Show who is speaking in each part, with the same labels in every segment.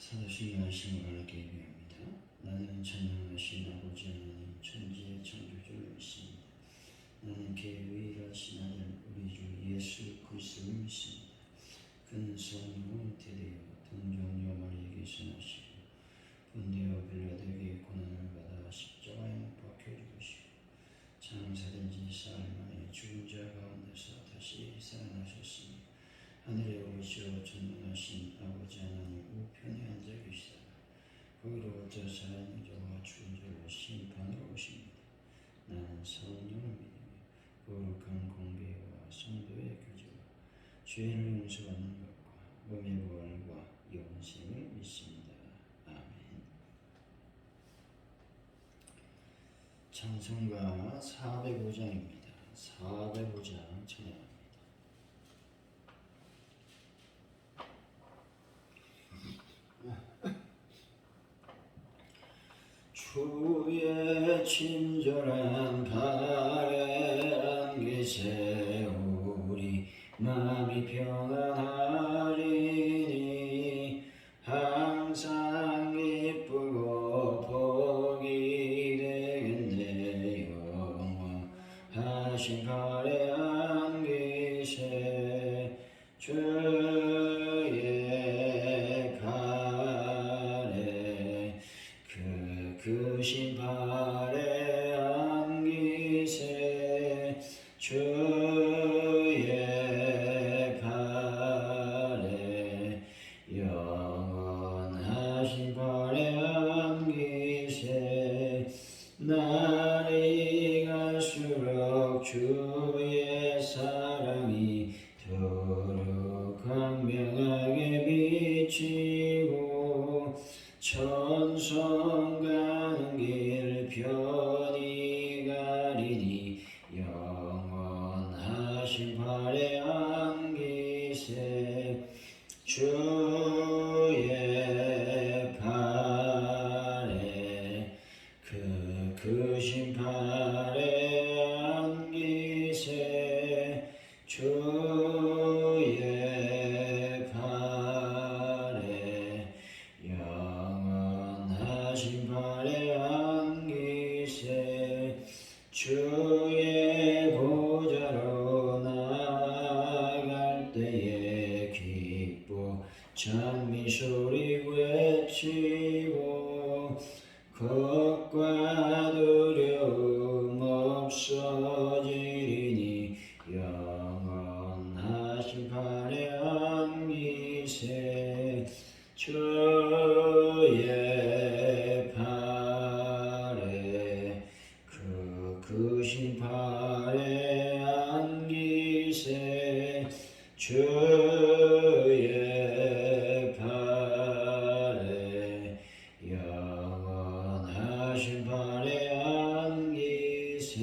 Speaker 1: 사도신령하신 하나님께 예배합니다. 나는 찬양하신 아버지 하나님 천지의 창조주를 믿습니다. 나는 그의 유일하신 아들 우리 주 예수 그리스도를 믿습니다. 그는 성령으로 잉태되어 동정녀 마리에게서 나시고 본디오 빌라도에게 고난을 받아 십자가에 못 박혀 죽으시고 장사된 지 사흘 만에 죽은 자 가운데서 다시 살아나셨으니 하늘에 오르시어 전능하신 아버지 하나님 우편에 앉아 계시다가 거기로부터 살아있는 자와 죽은 자를 심판하러 오십니다. 나는 성령을 믿으며 거룩한 공회와 성도의 교제와 죄를 용서받는 것과 몸의 부활과 영생을 믿습니다. 아멘. 찬송가 405장입니다. 405장 찬양합니다. 주의 친절한 가래 안기세 우리 마음이 평안하리니 항상 기쁘고 복이 되겠네 영원하신 가래 안기세 주의 그 신발에 안기세 주의 발에 영원하신 발에 안기세 날이 갈수록 주의 사랑이 더욱 광명하게 비치고 천성 가는 길 편히 가리니 영원하신 발에 안기세 주의 발에 그 크신 발에 안기세 주의 발에 영원하신 발에 안기세 주의 보좌로 나아갈 때에 기뻐 찬미소리 외치고 겁과 두려움 없어지리니 영원하신 발에 안기세 주의 발에 그 크신 발에 안기세 주의 발에 영원하신 발에 안기세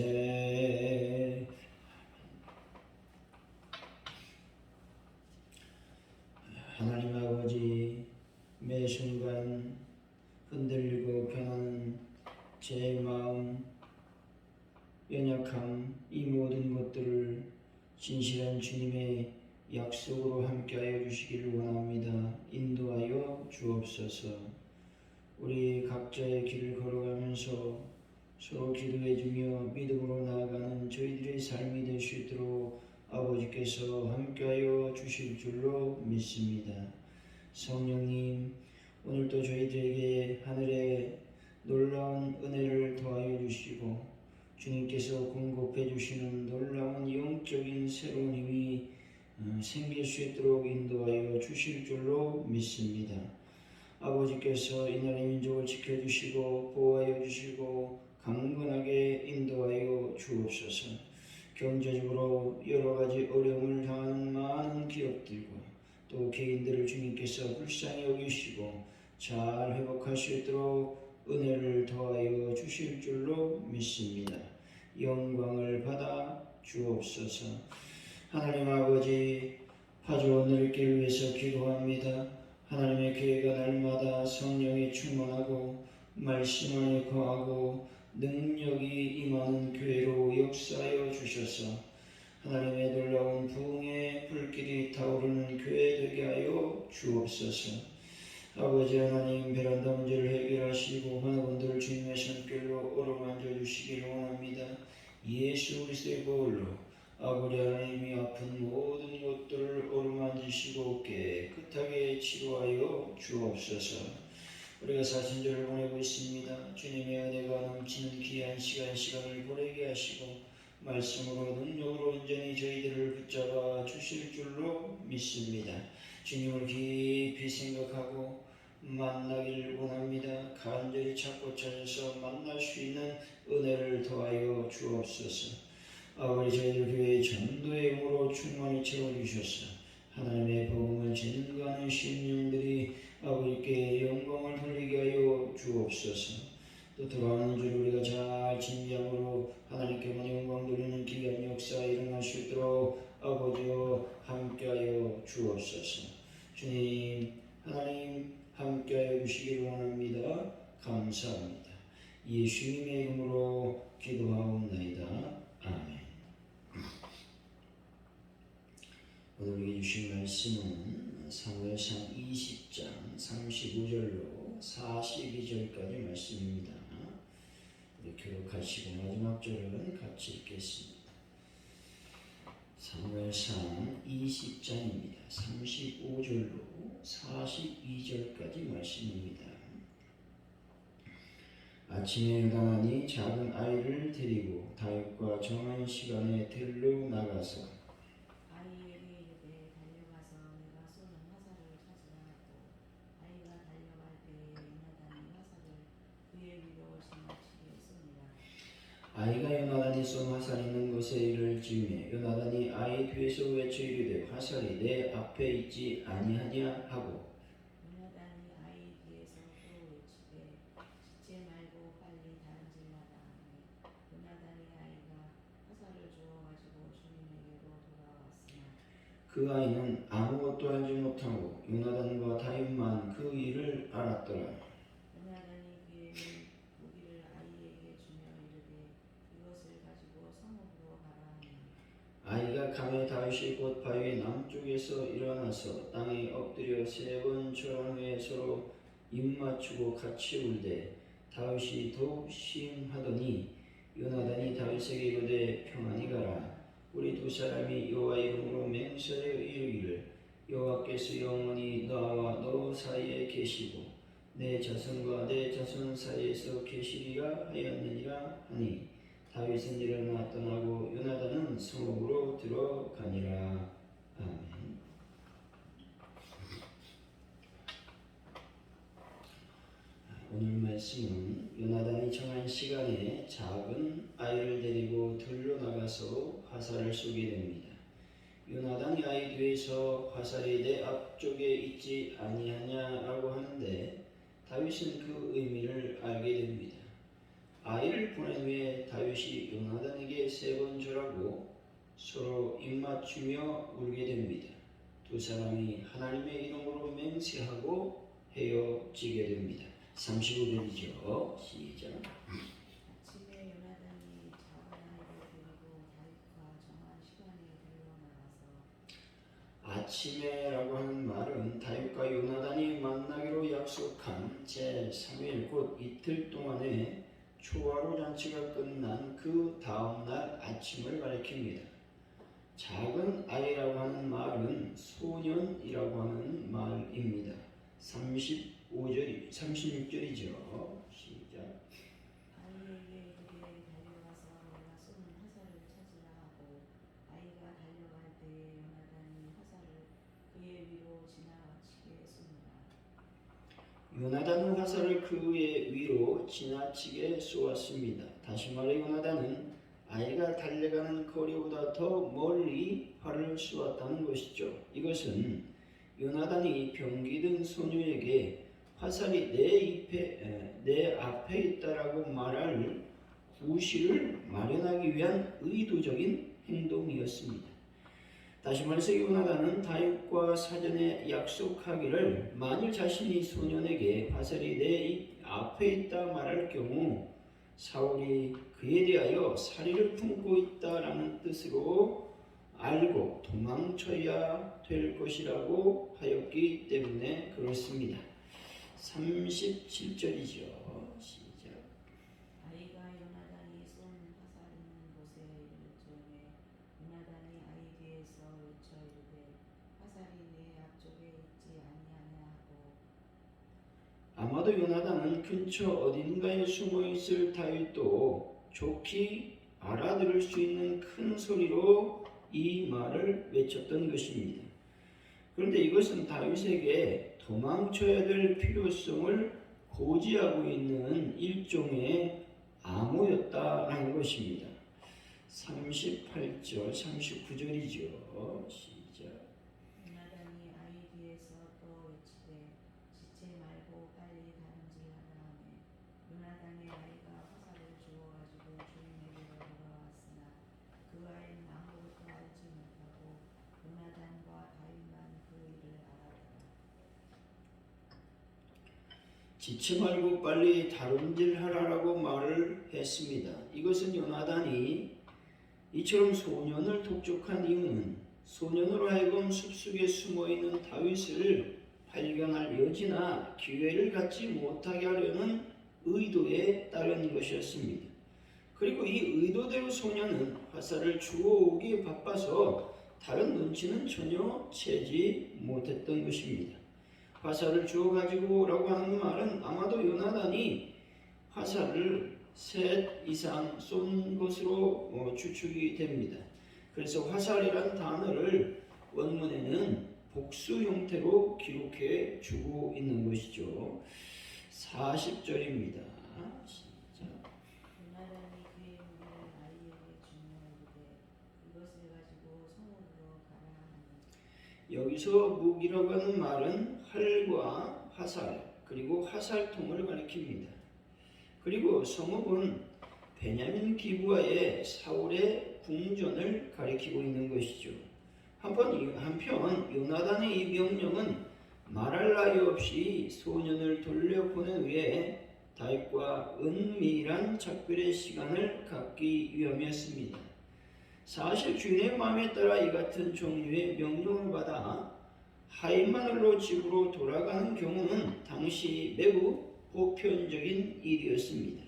Speaker 1: 하나님 아버지 매 순간 흔들리고 변하는 제 마음, 연약함, 이 모든 것들을 진실한 주님의 약속으로 함께하여 주시기를 원합니다. 인도하여 주옵소서. 우리 각자의 길을 걸어가면서 서로 기도해주며 믿음으로 나아가는 저희들의 삶이 될 수 있도록 아버지께서 함께하여 주실 줄로 믿습니다. 성령님, 오늘도 저희들에게 하늘의 놀라운 은혜를 더하여 주시고 주님께서 공급해 주시는 놀라운 영적인 새로운 힘이 생길 수 있도록 인도하여 주실 줄로 믿습니다. 아버지께서 이 나라의 민족을 지켜주시고 보호하여 주시고 강건하게 인도하여 주옵소서. 경제적으로 여러 가지 어려움을 당하는 많은 기업들과 또 개인들을 주님께서 불쌍히 여기시고 잘 회복할 수 있도록 은혜를 더하여 주실 줄로 믿습니다. 영광을 받아 주옵소서. 하나님 아버지, 파주 오늘을 위해서 기도합니다. 하나님의 교회가 날마다 성령이 충만하고 말씀 안에 거하고 능력이 임하는 교회로 역사하여 주셔서 하나님의 놀라운 부흥의 불길이 타오르는 교회 되게 하여 주옵소서. 아버지 하나님, 베란다 문제를 해결하시고 환우분들을 주님의 손길로 어루만져 주시기를 원합니다. 예수 그리스도의 보혈로 아버지 하나님이 아픈 모든 것들을 어루만지시고 깨끗하게 치료하여 주옵소서. 우리가 사순절을 보내고 있습니다. 주님의 은혜가 넘치는 귀한 시간을 보내게 하시고 말씀으로 능력으로 온전히 저희들을 붙잡아 주실 줄로 믿습니다. 주님을 깊이 생각하고 만나기를 원합니다. 간절히 찾고 찾아서 만날 수 있는 은혜를 더하여 주옵소서. 아버지, 저희들 교회의 전도의 힘으로 충만히 채워주셔서 하나님의 복음을 전가하는 심령들이 아버지께 영광을 돌리게 하여 주옵소서. 또 돌아오는 줄 우리가 잘 준비함으로 하나님께만 영광 돌리는 귀한 역사 일어날 수 있도록 아버지여 함께하여 주옵소서. 주님, 하나님 함께하여 주시기를 원합니다. 감사합니다. 예수님의 이름으로 기도하옵나이다. 아멘. 오늘 우리 주신 말씀은 사무엘상 20장 35절로 42절까지 말씀입니다. 우리 기록하시고 마지막 절은 같이 읽겠습니다. 사무엘상 20장입니다. 35절로 42절까지 말씀입니다. 아침에 요나단이 작은 아이를 데리고 다윗과 정한 시간에 들로 나가서
Speaker 2: 아이에게 이르되 달려가서 내가 쏘는 화살을 찾으라 하고 아이가 달려갈 때에 요나단이 화살을 그의 위로 지나치게 쏩니다.
Speaker 1: 아이가 요나단이 쏜 화살이 있는 곳에 이를 지으며 요나단이 아이 뒤에서 외쳐 이르되 화살이 내 앞에 있지 아니하냐 하고
Speaker 2: 요나단이 아이 뒤에서 또 외치되 짓지 말고 빨리 다른 집마다 하니 요나단이 아이가 화살을 주워 가지고 주님에게로 돌아왔으나
Speaker 1: 그 아이는 아무것도 알지 못하고 요나단과 다윗만 그 일을 알았더라.
Speaker 2: 요나단이 그의 무기를 아이에게 주며 이르되 이것을 가지고 성읍으로 가라 하니
Speaker 1: 아이가 감에 다윗이 곧 바위 남쪽에서 일어나서 땅에 엎드려 3번 절한 후에 서로 입맞추고 같이 울되 다윗이 더욱 시임하더니 요나단이 다윗에게 이르되 평안히 가라. 우리 두 사람이 여호와 이름으로 맹세하여 이르기를 여호와께서 영원히 너와 너 사이에 계시고 내 자손과 내 자손 사이에서 계시리라 하였느니라 하니 다윗은 일어나 떠나고 요나단은 성읍으로 들어가니라. 아멘. 오늘 말씀은 요나단이 정한 시간에 작은 아이를 데리고 들로 나가서 화살을 쏘게 됩니다. 요나단이 아이 뒤에서 화살이 내 앞쪽에 있지 아니하냐라고 하는데 다윗은 그 의미를 알게 됩니다. 아이를 보낸 후에 다윗이 요나단에게 3번 절하고 서로 입맞추며 울게 됩니다. 두 사람이 하나님의 이름으로 맹세하고 헤어지게 됩니다. 35절이죠. 시작.
Speaker 2: 아침에 요나단이 작은 아이를 데리고 다윗과 정한 시간에 들러 나가서
Speaker 1: 아침에라고 하는 말은 다윗과 요나단이 만나기로 약속한 제3일 곧 이틀 동안의 초하루 잔치가 끝난 그 다음날 아침을 가리킵니다. 작은 아이라고 하는 말은 소년이라고 하는 말입니다. 36절이죠. 시작.
Speaker 2: 아이에게 이르되 달려가서 내가 쏘는 화살을 찾으라 하고 아이가 달려갈 때에 요나단이 화살을 그의 위로 지나치게 쏩니다.
Speaker 1: 요나단은 화살을 그의 위로 지나치게 쏘았습니다. 다시 말해 요나단은 아이가 달려가는 거리보다 더 멀리 활을 쏘았다는 것이죠. 이것은 요나단이 병기든 소녀에게 화살이 내 앞에 있다라고 말할 구실을 마련하기 위한 의도적인 행동이었습니다. 다시 말해서 요나단은 다윗과 사전에 약속하기를 만일 자신이 소년에게 화살이 내 앞에 있다 말할 경우 사울이 그에 대하여 살인을 품고 있다라는 뜻으로 알고 도망쳐야 될 것이라고 하였기 때문에 그렇습니다. 37절이죠. 시작.
Speaker 2: 아이가 요나단이 쏜 화살 있는 곳에 이를 즈음에 요나단이 아이 뒤에서 외쳐 이르되 화살이 내 앞쪽에 있지 아니하냐 하고
Speaker 1: 아마도 요나단은 근처 어딘가에 숨어 있을 다윗도 좋게 알아들을 수 있는 큰 소리로 이 말을 외쳤던 것입니다. 그런데 이것은 다윗에게 도망쳐야 될 필요성을 고지하고 있는 일종의 암호였다라는 것입니다. 38절, 39절이죠. 시작.
Speaker 2: 요나단이 아이 뒤에서 또 외치되 지체 말고 빨리 다른 질 하라 하매 요나단의 아이가 화살을 주워 가지고 주인에게로 돌아왔으나 그 아이는 아무것도 알지 못하고 요나단과 다윗만 그 일을 알았더라.
Speaker 1: 지체 말고 빨리 다른 질 하라라고 말을 했습니다. 이것은 요나단이 이처럼 소년을 독촉한 이유는 소년으로 하여금 숲속에 숨어있는 다윗을 발견할 여지나 기회를 갖지 못하게 하려는 의도에 따른 것이었습니다. 그리고 이 의도대로 소년은 화살을 주워오기에 바빠서 다른 눈치는 전혀 채지 못했던 것입니다. 화살을 주워 가지고 오라고 하는 말은 아마도 요나단이 화살을 셋 이상 쏜 것으로 추측이 됩니다. 그래서 화살이란 단어를 원문에는 복수 형태로 기록해 주고 있는 것이죠. 40절입니다. 시작.
Speaker 2: 요나단이 그의 무기를 아이에게 주며 이르되 이것을 가지고 성읍으로 가라 하니
Speaker 1: 여기서 무기라고 하는 말은 활과 화살 그리고 화살통을 가리킵니다. 그리고 성읍은 베냐민 기브아의 사울의 궁전을 가리키고 있는 것이죠. 한편 요나단의 이 명령은 말할 나위 없이 소년을 돌려보낸 후에 다윗과 은밀한 작별의 시간을 갖기 위함이었습니다. 사실 주인의 마음에 따라 이 같은 종류의 명령을 받아 하이마늘로 집으로 돌아가는 경우는 당시 매우 보편적인 일이었습니다.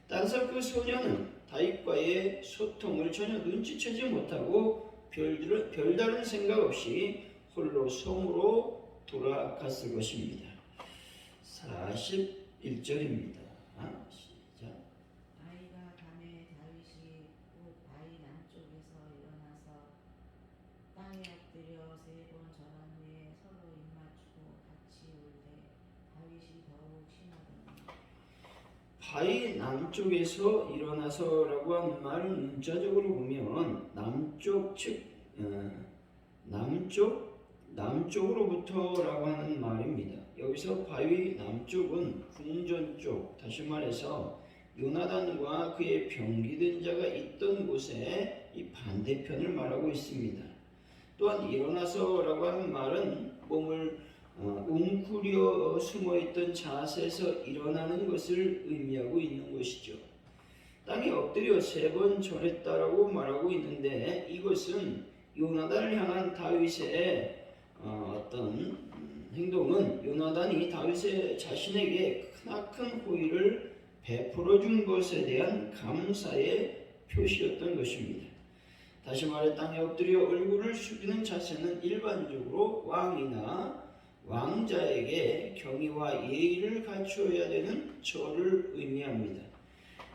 Speaker 1: 따라서 그 소년은 다윗과의 소통을 전혀 눈치채지 못하고 별다른 생각 없이 홀로 성으로 돌아갔을 것입니다. 41절입니다. 시작.
Speaker 2: 아이가 밤에 다윗이 곧 바위 남쪽에서 일어나서 땅에 엎드려 세 번 절한 후에 서로 입맞추고 같이 울되 다윗이 더욱 심하더니
Speaker 1: 바위 남쪽에서 일어나서라고 하는 말은 문자적으로 보면 남쪽 즉 남쪽으로부터라고 하는 말입니다. 여기서 바위 남쪽은 궁전 쪽, 다시 말해서 요나단과 그의 병기든 자가 있던 곳의 이 반대편을 말하고 있습니다. 또한 일어나서라고 하는 말은 몸을 웅크려 숨어있던 자세에서 일어나는 것을 의미하고 있는 것이죠. 땅에 엎드려 세 번 절했다라고 말하고 있는데 이것은 요나단을 향한 다윗의 어떤 행동은 요나단이 다윗의 자신에게 크나큰 호의를 베풀어 준 것에 대한 감사의 표시였던 것입니다. 다시 말해 땅에 엎드려 얼굴을 숙이는 자세는 일반적으로 왕이나 왕자에게 경의와 예의를 갖추어야 되는 절을 의미합니다.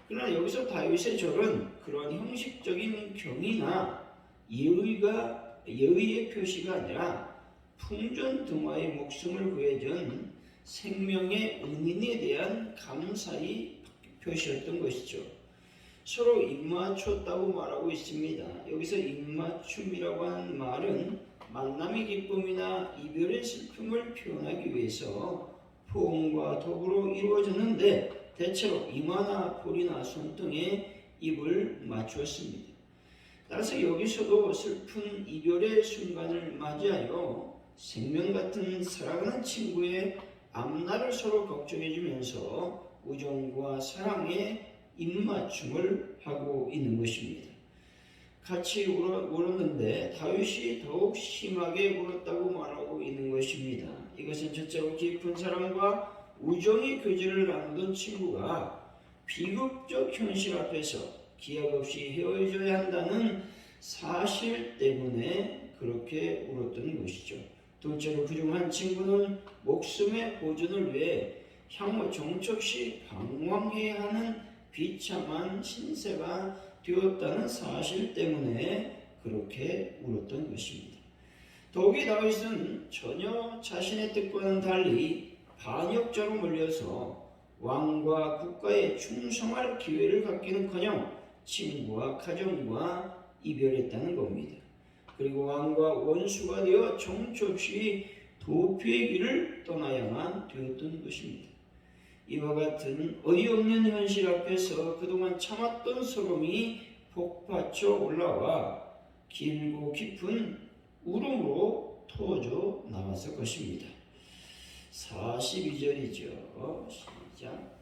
Speaker 1: 그러나 여기서 다윗의 절은 그런 형식적인 경의나 예의의 표시가 아니라 풍전 등화의 목숨을 구해준 생명의 은인에 대한 감사의 표시였던 것이죠. 서로 입맞췄다고 말하고 있습니다. 여기서 입맞춤이라고 하는 말은 만남의 기쁨이나 이별의 슬픔을 표현하기 위해서 포옹과 도구로 이루어졌는데 대체로 이마나 볼이나 손등에 입을 맞추었습니다. 따라서 여기서도 슬픈 이별의 순간을 맞이하여 생명 같은 사랑하는 친구의 앞날을 서로 걱정해주면서 우정과 사랑의 입맞춤을 하고 있는 것입니다. 같이 울었는데 다윗이 더욱 심하게 울었다고 말하고 있는 것입니다. 이것은 첫째로 깊은 사랑과 우정의 교제를 나누던 친구가 비극적 현실 앞에서 기약 없이 헤어져야 한다는 사실 때문에 그렇게 울었던 것이죠. 둘째로 그중 한 친구는 목숨의 보존을 위해 향후 정척시 방황해야 하는 비참한 신세가 되었다는 사실 때문에 그렇게 울었던 것입니다. 더욱이 다윗은 전혀 자신의 뜻과는 달리 반역자로 몰려서 왕과 국가에 충성할 기회를 갖기는커녕 친구와 가정과 이별했다는 겁니다. 그리고 왕과 원수가 되어 정처 없이 도피의 길을 떠나야만 되었던 것입니다. 이와 같은 어이없는 현실 앞에서 그동안 참았던 소름이 복받쳐 올라와 길고 깊은 울음으로 터져 나왔을 것입니다. 42절이죠. 시작.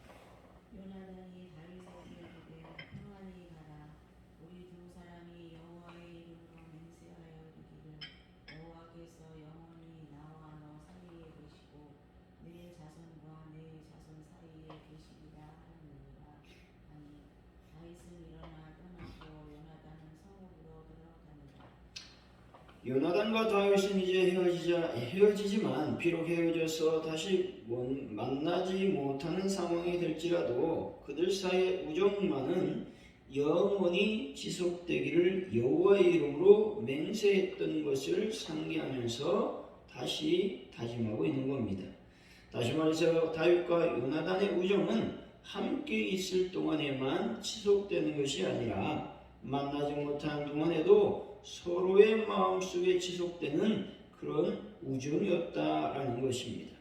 Speaker 2: 요나단이 다윗에게 이르되 평안히 가라. 우리 두 사람이 여호와의 이름으로 맹세하여 이르기를 여호와께서 영원히 나와 너 사이에 계시고 내 자손과 내 자손 사이에 계시리라 하느니라 하니 다윗은 일어나 떠나고 요나단은 성읍으로 들어가니라.
Speaker 1: 요나단과 다윗은 이제 헤어지지만 비록 헤어져서 다시 만나지 못하는 상황이 될지라도 그들 사이의 우정만은 영원히 지속되기를 여호와의 이름으로 맹세했던 것을 상기하면서 다시 다짐하고 있는 겁니다. 다시 말해서 다윗과 요나단의 우정은 함께 있을 동안에만 지속되는 것이 아니라 만나지 못하는 동안에도 서로의 마음속에 지속되는 그런 우정이었다라는 것입니다.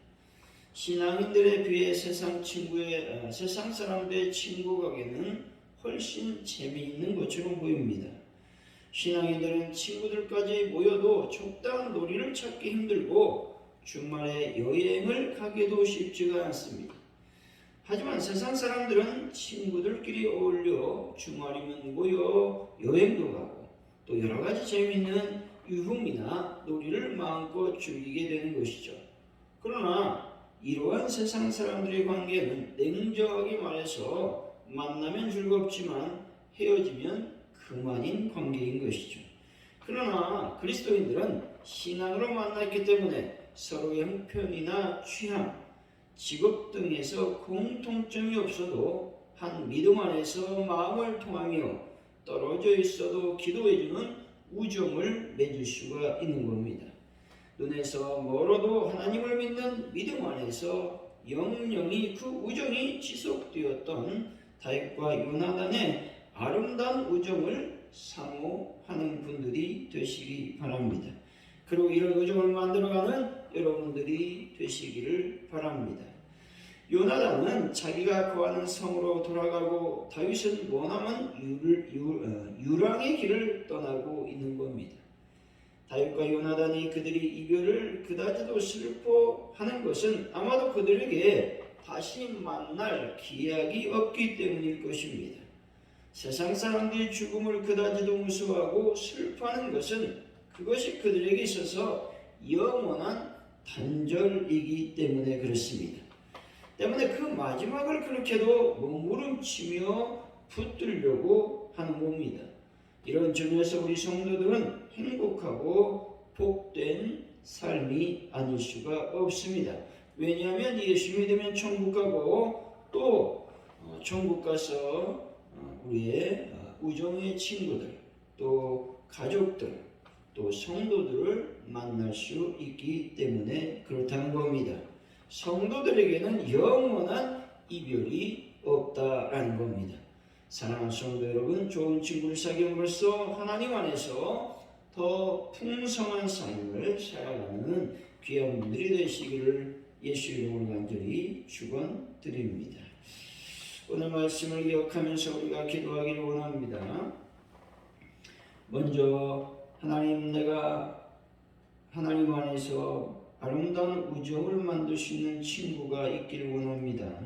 Speaker 1: 신앙인들에 비해 세상 사람들의 친구 관계는 훨씬 재미있는 것처럼 보입니다. 신앙인들은 친구들까지 모여도 적당한 놀이를 찾기 힘들고 주말에 여행을 가기도 쉽지가 않습니다. 하지만 세상 사람들은 친구들끼리 어울려 주말이면 모여 여행도 가고 또 여러 가지 재미있는 유흥이나 놀이를 마음껏 즐기게 되는 것이죠. 그러나 이러한 세상 사람들의 관계는 냉정하게 말해서 만나면 즐겁지만 헤어지면 그만인 관계인 것이죠. 그러나 그리스도인들은 신앙으로 만났기 때문에 서로의 형편이나 취향, 직업 등에서 공통점이 없어도 한 믿음 안에서 마음을 통하며 떨어져 있어도 기도해주는 우정을 맺을 수가 있는 겁니다. 눈에서 멀어도 하나님을 믿는 믿음 안에서 영영이 그 우정이 지속되었던 다윗과 요나단의 아름다운 우정을 사모하는 분들이 되시기 바랍니다. 그리고 이런 우정을 만들어가는 여러분들이 되시기를 바랍니다. 요나단은 자기가 거하는 성으로 돌아가고 다윗은 머나먼 유랑의 길을 떠나고 있는 겁니다. 다윗과 요나단이 그들이 이별을 그다지도 슬퍼하는 것은 아마도 그들에게 다시 만날 기약이 없기 때문일 것입니다. 세상 사람들이 죽음을 그다지도 무서워하고 슬퍼하는 것은 그것이 그들에게 있어서 영원한 단절이기 때문에 그렇습니다. 때문에 그 마지막을 그렇게도 몸부림치며 붙들려고 하는 겁니다. 이런 점에서 우리 성도들은 행복하고 복된 삶이 아닐 수가 없습니다. 왜냐하면 예수 믿으면 천국 가고 또 천국 가서 우리의 우정의 친구들 또 가족들 또 성도들을 만날 수 있기 때문에 그렇다는 겁니다. 성도들에게는 영원한 이별이 없다라는 겁니다. 사랑하는 성도 여러분, 좋은 친구를 사귀음으로써 하나님 안에서 더 풍성한 삶을 살아가는 귀한 분들이 되시기를 예수 이름으로 간절히 축원드립니다. 오늘 말씀을 기억하면서 우리가 기도하기를 원합니다. 먼저 내가 하나님 안에서 아름다운 우정을 만들 수 있는 친구가 있기를 원합니다.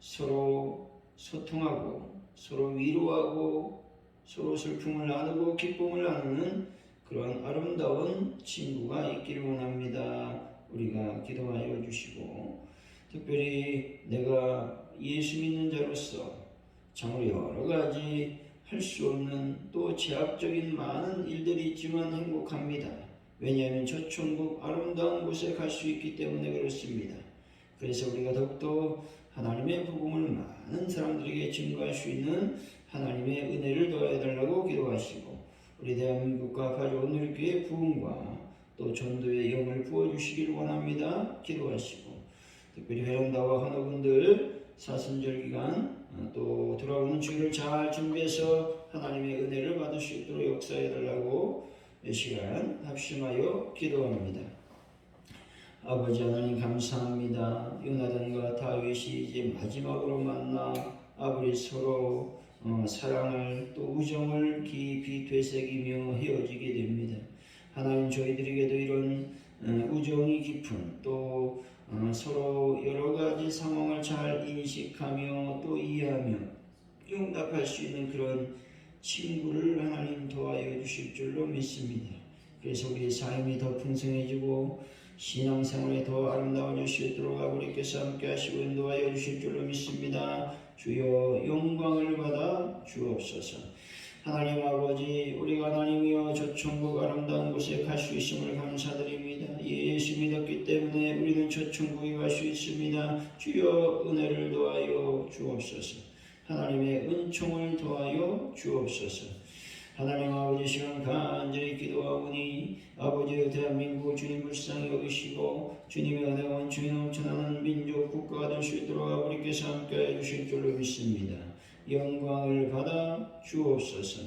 Speaker 1: 서로 소통하고 서로 위로하고 서로 슬픔을 나누고 기쁨을 나누는 그런 아름다운 친구가 있기를 원합니다. 우리가 기도하여 주시고 특별히 내가 예수 믿는 자로서 참으로 여러 가지 할 수 없는 또 제약적인 많은 일들이 있지만 행복합니다. 왜냐하면 저 천국 아름다운 곳에 갈 수 있기 때문에 그렇습니다. 그래서 우리가 더욱더 하나님의 복음을 많은 사람들에게 증거할 수 있는 하나님의 은혜를 더해달라고 기도하시고 우리 대한민국과 가족 오늘교회 부흥과 또 전도의 영을 부어주시기를 원합니다. 기도하시고 특별히 베란다와 환우분들 사순절 기간 또 돌아오는 주일을 잘 준비해서 하나님의 은혜를 받을 수 있도록 역사해달라고 이 시간 합심하여 기도합니다. 아버지 하나님 감사합니다. 요나단과 다윗이 이제 마지막으로 만나 아버지 서로 사랑을 또 우정을 깊이 되새기며 헤어지게 됩니다. 하나님 저희들에게도 이런 우정이 깊은 또 서로 여러 가지 상황을 잘 인식하며 또 이해하며 용납할 수 있는 그런 친구를 하나님 도와여 주실 줄로 믿습니다. 그래서 우리의 삶이 더 풍성해지고 신앙생활이 더 아름다워질 수 있도록 아버지께서 함께 하시고 인도하여 주실 줄로 믿습니다. 주여 영광을 받아 주옵소서. 하나님 아버지 우리가 하나님이여 저 천국 아름다운 곳에 갈 수 있음을 감사드립니다. 예수 믿었기 때문에 우리는 저 천국에 갈 수 있습니다. 주여 은혜를 더하여 주옵소서. 하나님의 은총을 더하여 주옵소서. 하나님 아버지 시간 간절히 기도하오니 아버지 대한민국 주님 불쌍히 여기시고 주님의 은혜와 원충이 넘쳐나는 민족 국가가 될 수 있도록 아버지께서 함께해 주실 줄로 믿습니다. 영광을 받아 주옵소서.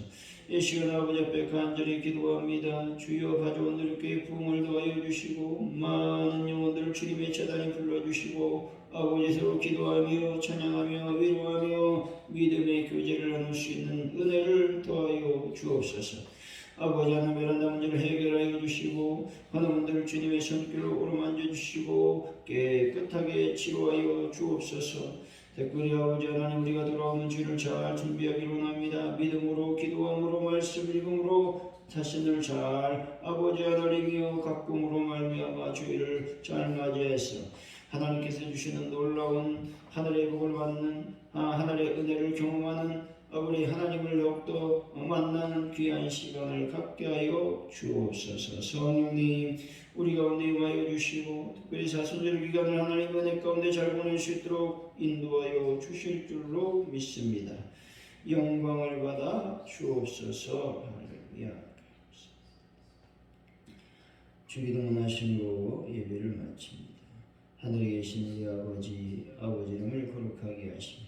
Speaker 1: 이 시간 아버지 앞에 간절히 기도합니다. 주여 가져온 오늘의 부흥을 더하여 주시고 많은 영혼들을 주님의 재단에 불러주시고 아버지 서로 기도하며 찬양하며 위로하며 믿음의 교제를 나눌 수 있는 은혜를 더하여 주옵소서. 아버지 하나님 베란다 문제를 해결하여 주시고 하나님들 주님의 손길로 오르만져 주시고 깨끗하게 치료하여 주옵소서. 특별히 아버지 하나님 우리가 돌아오는 주일을 잘 준비하기를 원합니다. 믿음으로 기도함으로 말씀 읽음으로 자신을 잘 아버지 하나님이여 가꿈으로 말미암아 주일을 잘 맞이해서 하나님께서 주시는 놀라운 하늘의 복을 받는 하늘의 은혜를 경험하는 아버지 하나님을 더욱더 만나는 귀한 시간을 갖게 하여 주옵소서. 성령님 우리 가운데 임하여 주시고 특별히 사순절 기간을 하나님의 은혜 가운데 잘 보낼 수 있도록 인도하여 주실 줄로 믿습니다. 영광을 받아 주옵소서. 할렐루야. 주기도문 하심으로 예배를 마칩니다. 하늘에 계신 우리 아버지 이름을 거룩하게 하시며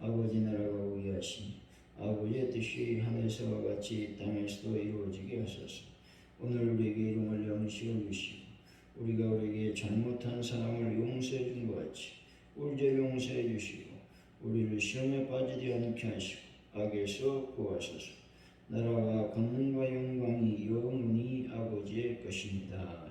Speaker 1: 아버지 나라가 오게 하시며 아버지의 뜻이 하늘에서와 같이 땅에서도 이루어지게 하소서. 오늘 우리에게 일용할 양식을 주시고 우리가 우리에게 잘못한 사람을 용서해 준 것 같이 우리 죄 용서해 주시고 우리를 시험에 빠지지 않게 하시고 악에서 구하소서. 나라와 권능과 영광이 영원히 아버지의 것입니다.